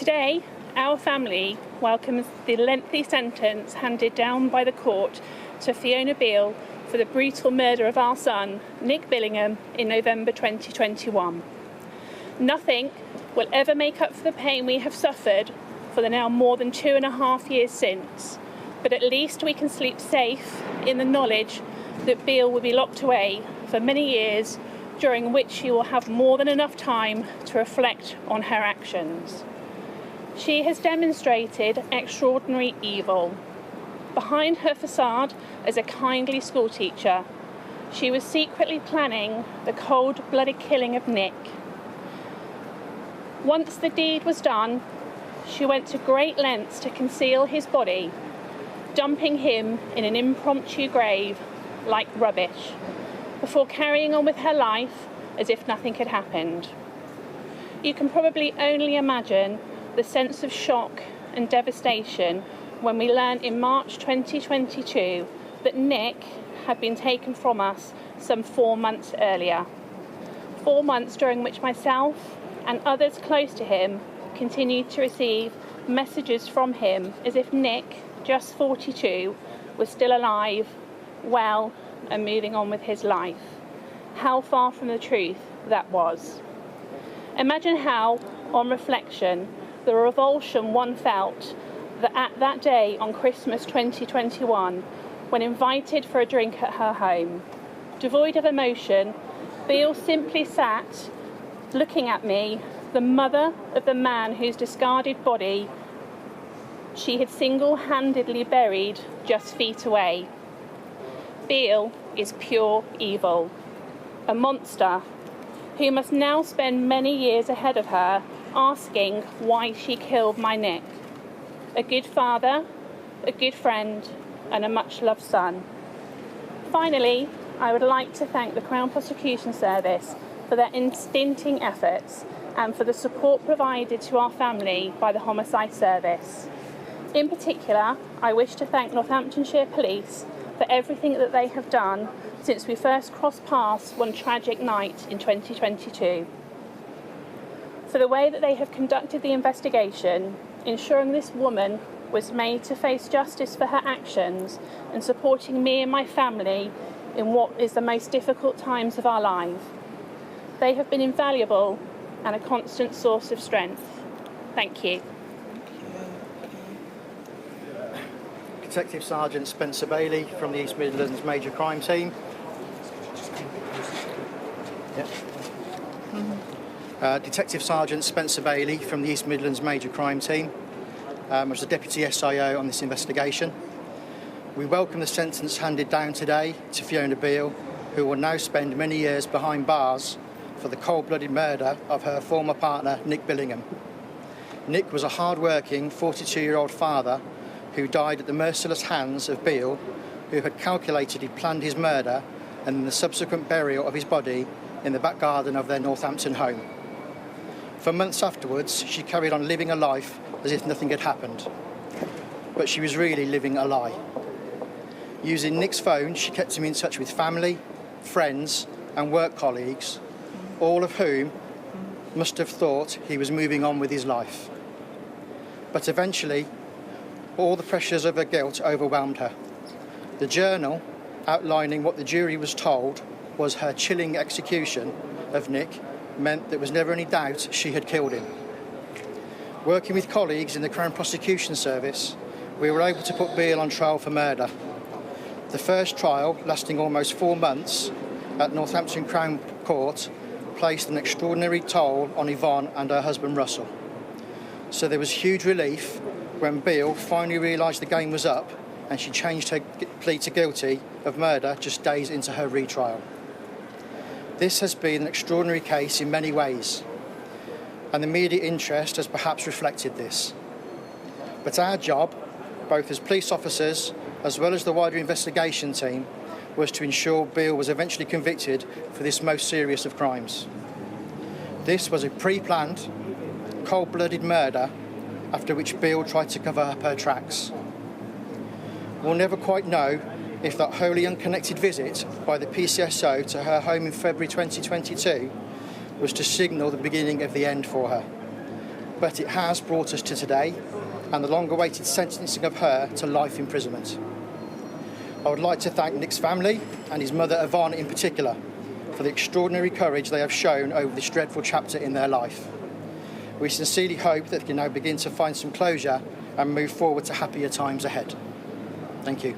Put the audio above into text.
Today, our family welcomes the lengthy sentence handed down by the court to Fiona Beal for the brutal murder of our son, Nick Billingham, in November 2021. Nothing will ever make up for the pain we have suffered for the now more than 2.5 years since, but at least we can sleep safe in the knowledge that Beal will be locked away for many years, during which she will have more than enough time to reflect on her actions. She has demonstrated extraordinary evil. Behind her facade as a kindly schoolteacher, she was secretly planning the cold-blooded killing of Nick. Once the deed was done, she went to great lengths to conceal his body, dumping him in an impromptu grave like rubbish, before carrying on with her life as if nothing had happened. You can probably only imagine the sense of shock and devastation when we learned in March 2022 that Nick had been taken from us some 4 months earlier. 4 months during which myself and others close to him continued to receive messages from him as if Nick, just 42, was still alive, well, and moving on with his life. How far from the truth that was. Imagine how, on reflection, the revulsion one felt that day on Christmas 2021, when invited for a drink at her home. Devoid of emotion, Beal simply sat, looking at me, the mother of the man whose discarded body she had single-handedly buried just feet away. Beal is pure evil, a monster who must now spend many years ahead of her asking why she killed my Nick. A good father, a good friend, and a much-loved son. Finally, I would like to thank the Crown Prosecution Service for their unstinting efforts and for the support provided to our family by the Homicide Service. In particular, I wish to thank Northamptonshire Police for everything that they have done since we first crossed paths one tragic night in 2022. For the way that they have conducted the investigation, ensuring this woman was made to face justice for her actions and supporting me and my family in what is the most difficult times of our lives. They have been invaluable and a constant source of strength. Thank you. Detective Sergeant Spencer Bailey from the East Midlands Major Crime Team. Detective Sergeant Spencer Bailey from the East Midlands Major Crime Team. I was the Deputy SIO on this investigation. We welcome the sentence handed down today to Fiona Beal, who will now spend many years behind bars for the cold-blooded murder of her former partner, Nick Billingham. Nick was a hard-working 42-year-old father who died at the merciless hands of Beal, who had calculated he'd planned his murder and the subsequent burial of his body in the back garden of their Northampton home. For months afterwards, she carried on living a life as if nothing had happened. But she was really living a lie. Using Nick's phone, she kept him in touch with family, friends, and work colleagues, all of whom must have thought he was moving on with his life. But eventually, all the pressures of her guilt overwhelmed her. The journal, outlining what the jury was told was her chilling execution of Nick, meant there was never any doubt she had killed him. Working with colleagues in the Crown Prosecution Service, we were able to put Beal on trial for murder. The first trial, lasting almost 4 months at Northampton Crown Court, placed an extraordinary toll on Yvonne and her husband Russell. So there was huge relief when Beal finally realised the game was up and she changed her plea to guilty of murder just days into her retrial. This has been an extraordinary case in many ways, and the media interest has perhaps reflected this. But our job, both as police officers as well as the wider investigation team, was to ensure Beal was eventually convicted for this most serious of crimes. This was a pre-planned, cold-blooded murder after which Beal tried to cover up her tracks. We'll never quite know if that wholly unconnected visit by the PCSO to her home in February 2022 was to signal the beginning of the end for her. but it has brought us to today and the long-awaited sentencing of her to life imprisonment. I would like to thank Nick's family and his mother Ivana in particular for the extraordinary courage they have shown over this dreadful chapter in their life. We sincerely hope that they can now begin to find some closure and move forward to happier times ahead. Thank you.